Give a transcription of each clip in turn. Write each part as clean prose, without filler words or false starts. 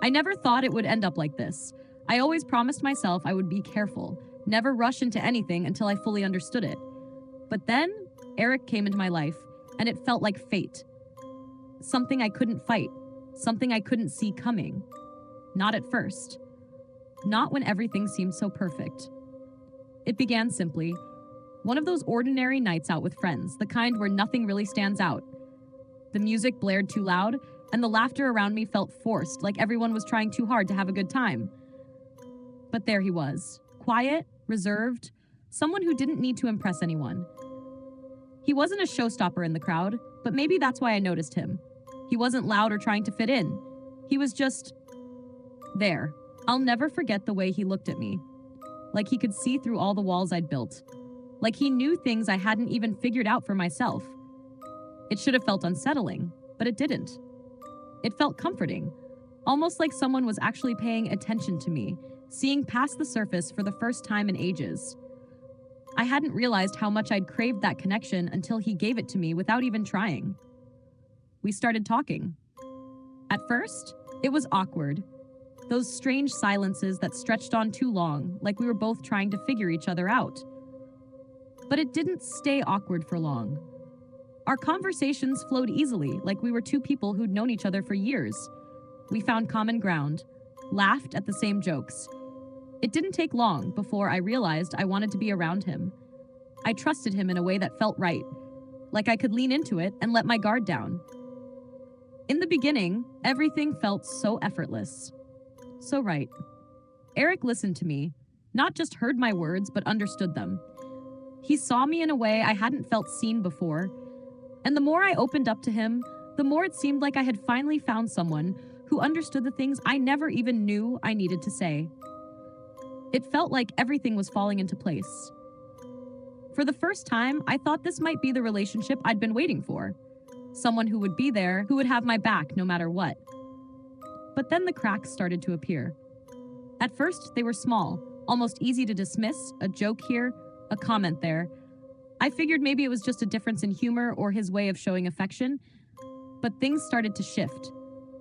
I never thought it would end up like this. I always promised myself I would be careful, never rush into anything until I fully understood it. But then, Eric came into my life, and it felt like fate. Something I couldn't fight, something I couldn't see coming. Not at first. Not when everything seemed so perfect. It began simply. One of those ordinary nights out with friends, the kind where nothing really stands out. The music blared too loud, and the laughter around me felt forced, like everyone was trying too hard to have a good time. But there he was, quiet, reserved, someone who didn't need to impress anyone. He wasn't a showstopper in the crowd, but maybe that's why I noticed him. He wasn't loud or trying to fit in. He was just there. I'll never forget the way he looked at me. Like he could see through all the walls I'd built. Like he knew things I hadn't even figured out for myself. It should have felt unsettling, but it didn't. It felt comforting, almost like someone was actually paying attention to me, seeing past the surface for the first time in ages. I hadn't realized how much I'd craved that connection until he gave it to me without even trying. We started talking. At first, it was awkward. Those strange silences that stretched on too long, like we were both trying to figure each other out. But it didn't stay awkward for long. Our conversations flowed easily, like we were two people who'd known each other for years. We found common ground, laughed at the same jokes. It didn't take long before I realized I wanted to be around him. I trusted him in a way that felt right, like I could lean into it and let my guard down. In the beginning, everything felt so effortless. So right. Eric listened to me, not just heard my words, but understood them. He saw me in a way I hadn't felt seen before, and the more I opened up to him, the more it seemed like I had finally found someone who understood the things I never even knew I needed to say. It felt like everything was falling into place. For the first time, I thought this might be the relationship I'd been waiting for. Someone who would be there, who would have my back no matter what. But then the cracks started to appear. At first, they were small, almost easy to dismiss, a joke here, a comment there. I figured maybe it was just a difference in humor or his way of showing affection, but things started to shift.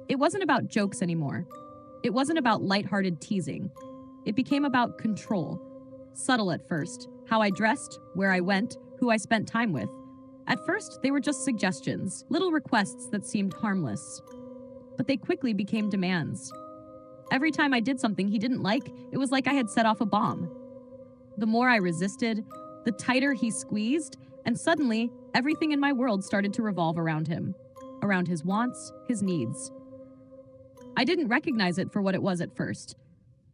It wasn't about jokes anymore. It wasn't about lighthearted teasing. It became about control. Subtle at first, how I dressed, where I went, who I spent time with. At first, they were just suggestions, little requests that seemed harmless. But they quickly became demands. Every time I did something he didn't like, it was like I had set off a bomb. The more I resisted, the tighter he squeezed, and suddenly, everything in my world started to revolve around him, around his wants, his needs. I didn't recognize it for what it was at first.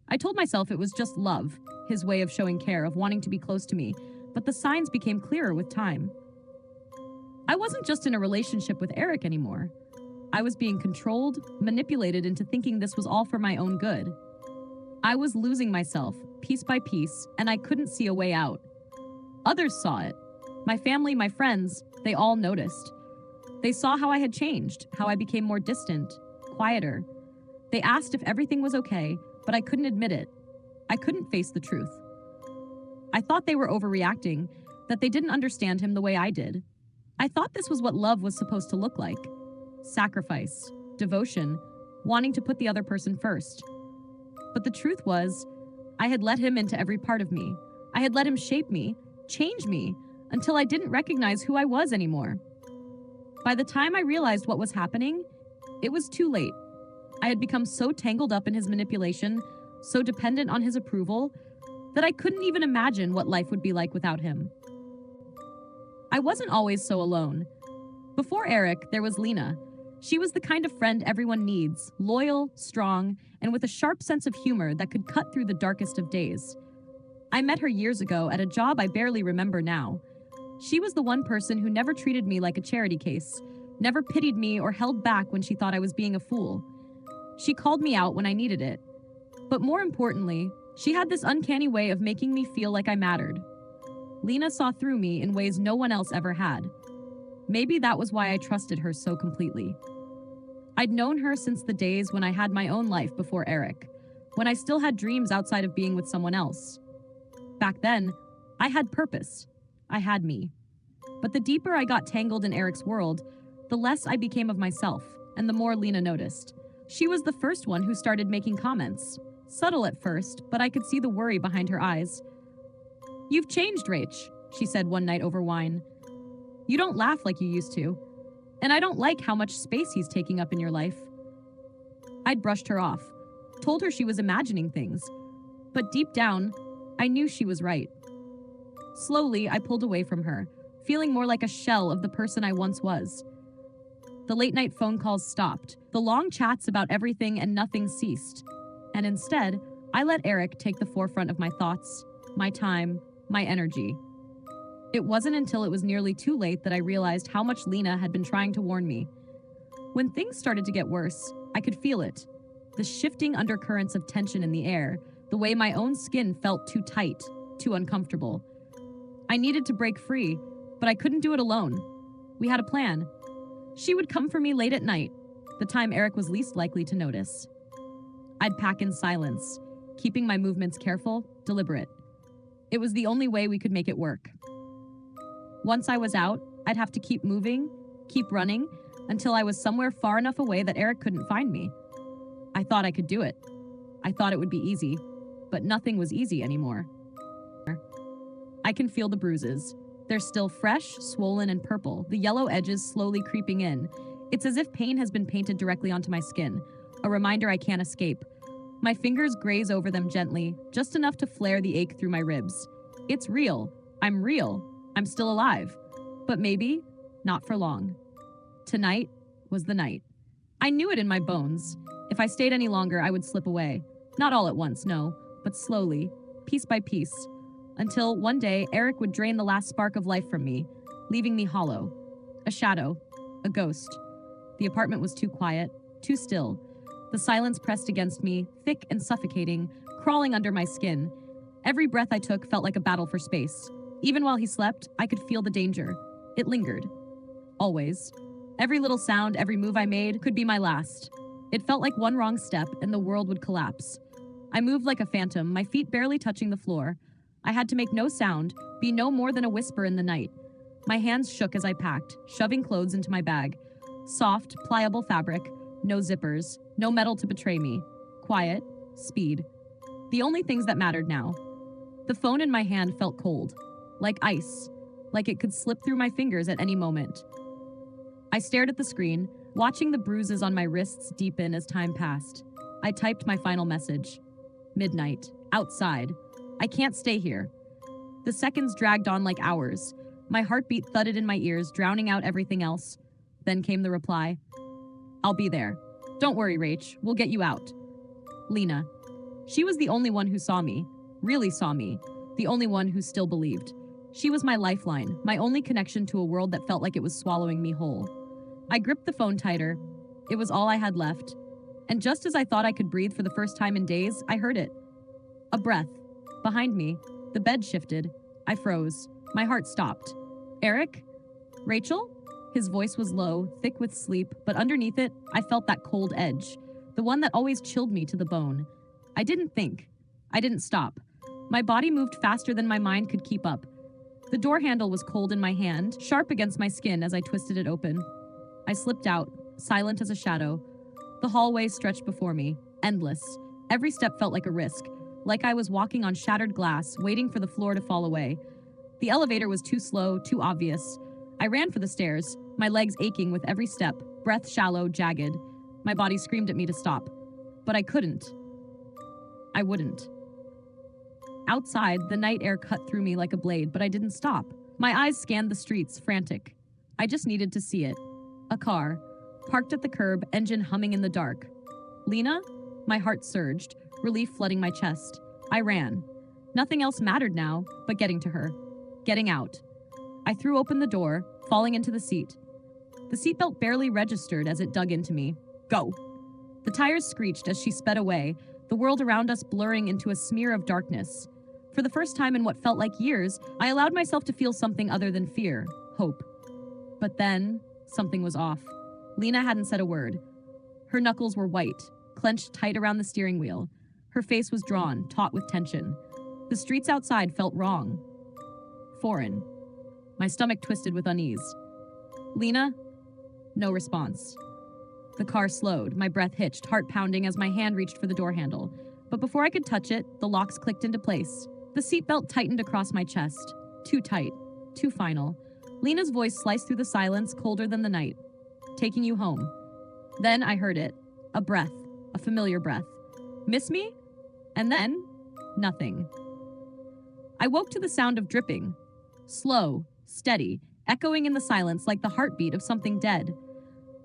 I told myself it was just love, his way of showing care, of wanting to be close to me, but the signs became clearer with time. I wasn't just in a relationship with Eric anymore. I was being controlled, manipulated into thinking this was all for my own good. I was losing myself, piece by piece, and I couldn't see a way out. Others saw it. My family, my friends, they all noticed. They saw how I had changed, how I became more distant, quieter. They asked if everything was okay, but I couldn't admit it. I couldn't face the truth. I thought they were overreacting, that they didn't understand him the way I did. I thought this was what love was supposed to look like. Sacrifice, devotion, wanting to put the other person first. But the truth was, I had let him into every part of me. I had let him shape me, change me, until I didn't recognize who I was anymore. By the time I realized what was happening, it was too late. I had become so tangled up in his manipulation, so dependent on his approval, that I couldn't even imagine what life would be like without him. I wasn't always so alone. Before Eric, there was Lena. She was the kind of friend everyone needs, loyal, strong, and with a sharp sense of humor that could cut through the darkest of days. I met her years ago at a job I barely remember now. She was the one person who never treated me like a charity case, never pitied me or held back when she thought I was being a fool. She called me out when I needed it. But more importantly, she had this uncanny way of making me feel like I mattered. Lena saw through me in ways no one else ever had. Maybe that was why I trusted her so completely. I'd known her since the days when I had my own life before Eric, when I still had dreams outside of being with someone else. Back then, I had purpose. I had me. But the deeper I got tangled in Eric's world, the less I became of myself, and the more Lena noticed. She was the first one who started making comments. Subtle at first, but I could see the worry behind her eyes. "You've changed, Rach," she said one night over wine. "You don't laugh like you used to. And I don't like how much space he's taking up in your life." I'd brushed her off, told her she was imagining things. But deep down, I knew she was right. Slowly, I pulled away from her, feeling more like a shell of the person I once was. The late-night phone calls stopped. The long chats about everything and nothing ceased. And instead, I let Eric take the forefront of my thoughts, my time, my energy. It wasn't until it was nearly too late that I realized how much Lena had been trying to warn me. When things started to get worse, I could feel it. The shifting undercurrents of tension in the air, the way my own skin felt too tight, too uncomfortable. I needed to break free, but I couldn't do it alone. We had a plan. She would come for me late at night, the time Eric was least likely to notice. I'd pack in silence, keeping my movements careful, deliberate. It was the only way we could make it work. Once I was out, I'd have to keep moving, keep running, until I was somewhere far enough away that Eric couldn't find me. I thought I could do it. I thought it would be easy, but nothing was easy anymore. I can feel the bruises. They're still fresh, swollen, and purple, the yellow edges slowly creeping in. It's as if pain has been painted directly onto my skin, a reminder I can't escape. My fingers graze over them gently, just enough to flare the ache through my ribs. It's real. I'm real. I'm still alive. But maybe not for long. Tonight was the night. I knew it in my bones. If I stayed any longer, I would slip away. Not all at once, no, but slowly, piece by piece, until one day Eric would drain the last spark of life from me, leaving me hollow. A shadow. A ghost. The apartment was too quiet, too still. The silence pressed against me, thick and suffocating, crawling under my skin. Every breath I took felt like a battle for space. Even while he slept, I could feel the danger. It lingered. Always. Every little sound, every move I made could be my last. It felt like one wrong step and the world would collapse. I moved like a phantom, my feet barely touching the floor. I had to make no sound, be no more than a whisper in the night. My hands shook as I packed, shoving clothes into my bag. Soft, pliable fabric, no zippers, no metal to betray me. Quiet, speed. The only things that mattered now. The phone in my hand felt cold, like ice, like it could slip through my fingers at any moment. I stared at the screen, watching the bruises on my wrists deepen as time passed. I typed my final message. Midnight. Outside. I can't stay here. The seconds dragged on like hours. My heartbeat thudded in my ears, drowning out everything else. Then came the reply. I'll be there. Don't worry, Rach. We'll get you out. Lena. She was the only one who saw me. Really saw me. The only one who still believed. She was my lifeline, my only connection to a world that felt like it was swallowing me whole. I gripped the phone tighter. It was all I had left. And just as I thought I could breathe for the first time in days, I heard it. A breath. Behind me. The bed shifted. I froze. My heart stopped. Eric? Rachel? His voice was low, thick with sleep, but underneath it, I felt that cold edge. The one that always chilled me to the bone. I didn't think. I didn't stop. My body moved faster than my mind could keep up. The door handle was cold in my hand, sharp against my skin as I twisted it open. I slipped out, silent as a shadow. The hallway stretched before me, endless. Every step felt like a risk, like I was walking on shattered glass, waiting for the floor to fall away. The elevator was too slow, too obvious. I ran for the stairs, my legs aching with every step, breath shallow, jagged. My body screamed at me to stop. But I couldn't. I wouldn't. Outside, the night air cut through me like a blade, but I didn't stop. My eyes scanned the streets, frantic. I just needed to see it. A car, parked at the curb, engine humming in the dark. Lena? My heart surged, relief flooding my chest. I ran. Nothing else mattered now but getting to her. Getting out. I threw open the door, falling into the seat. The seatbelt barely registered as it dug into me. Go! The tires screeched as she sped away, the world around us blurring into a smear of darkness. For the first time in what felt like years, I allowed myself to feel something other than fear, hope. But then, something was off. Lena hadn't said a word. Her knuckles were white, clenched tight around the steering wheel. Her face was drawn, taut with tension. The streets outside felt wrong. Foreign. My stomach twisted with unease. Lena? No response. The car slowed, my breath hitched, heart pounding as my hand reached for the door handle. But before I could touch it, the locks clicked into place. The seatbelt tightened across my chest. Too tight. Too final. Lena's voice sliced through the silence, colder than the night. Taking you home. Then I heard it. A breath. A familiar breath. Miss me? And then, nothing. I woke to the sound of dripping. Slow, steady, echoing in the silence like the heartbeat of something dead.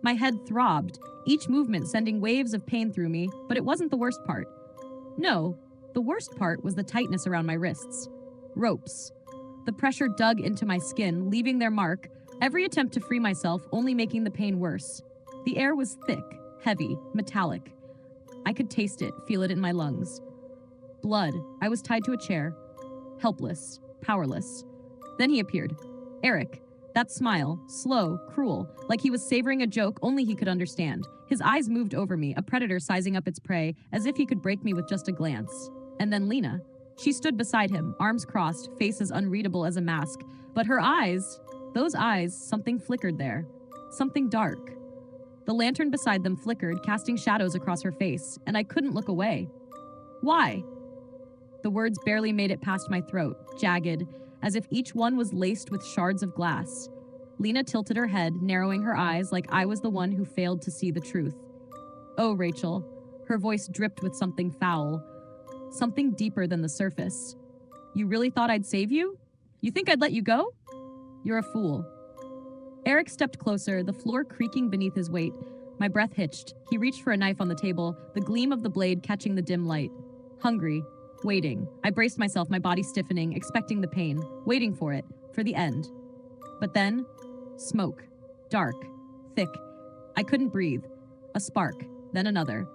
My head throbbed, each movement sending waves of pain through me, but it wasn't the worst part. No, the worst part was the tightness around my wrists. Ropes. The pressure dug into my skin, leaving their mark, every attempt to free myself only making the pain worse. The air was thick, heavy, metallic. I could taste it, feel it in my lungs. Blood. I was tied to a chair. Helpless, powerless. Then he appeared. Eric. That smile, slow, cruel, like he was savoring a joke only he could understand. His eyes moved over me, a predator sizing up its prey, as if he could break me with just a glance. And then Lena. She stood beside him, arms crossed, face as unreadable as a mask. But her eyes, those eyes, something flickered there. Something dark. The lantern beside them flickered, casting shadows across her face, and I couldn't look away. Why? The words barely made it past my throat, jagged, as if each one was laced with shards of glass. Lena tilted her head, narrowing her eyes like I was the one who failed to see the truth. Oh, Rachel. Her voice dripped with something foul. Something deeper than the surface. You really thought I'd save you? You think I'd let you go? You're a fool. Eric stepped closer, the floor creaking beneath his weight. My breath hitched. He reached for a knife on the table, the gleam of the blade catching the dim light. Hungry. Waiting. I braced myself, my body stiffening, expecting the pain, waiting for it, for the end. But then, smoke. Dark. Thick. I couldn't breathe. A spark. Then another.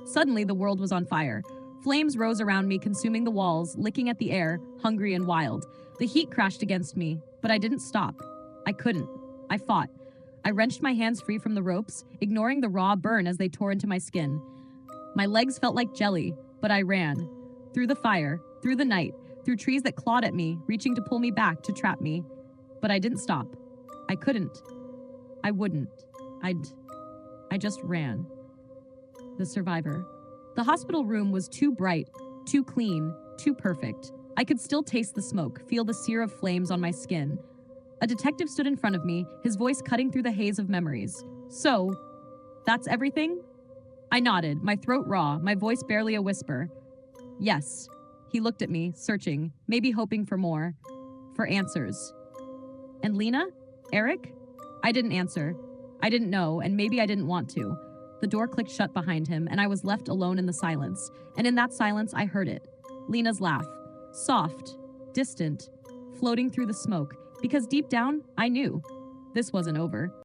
Suddenly, the world was on fire. Flames rose around me, consuming the walls, licking at the air, hungry and wild. The heat crashed against me, but I didn't stop. I couldn't. I fought. I wrenched my hands free from the ropes, ignoring the raw burn as they tore into my skin. My legs felt like jelly, but I ran. Through the fire, through the night, through trees that clawed at me, reaching to pull me back, to trap me. But I didn't stop. I couldn't. I wouldn't. I just ran. The survivor. The hospital room was too bright, too clean, too perfect. I could still taste the smoke, feel the sear of flames on my skin. A detective stood in front of me, his voice cutting through the haze of memories. So, that's everything? I nodded, my throat raw, my voice barely a whisper. Yes. He looked at me, searching, maybe hoping for more. For answers. And Lena? Eric? I didn't answer. I didn't know, and maybe I didn't want to. The door clicked shut behind him, and I was left alone in the silence. And in that silence, I heard it. Lena's laugh. Soft. Distant. Floating through the smoke. Because deep down, I knew. This wasn't over.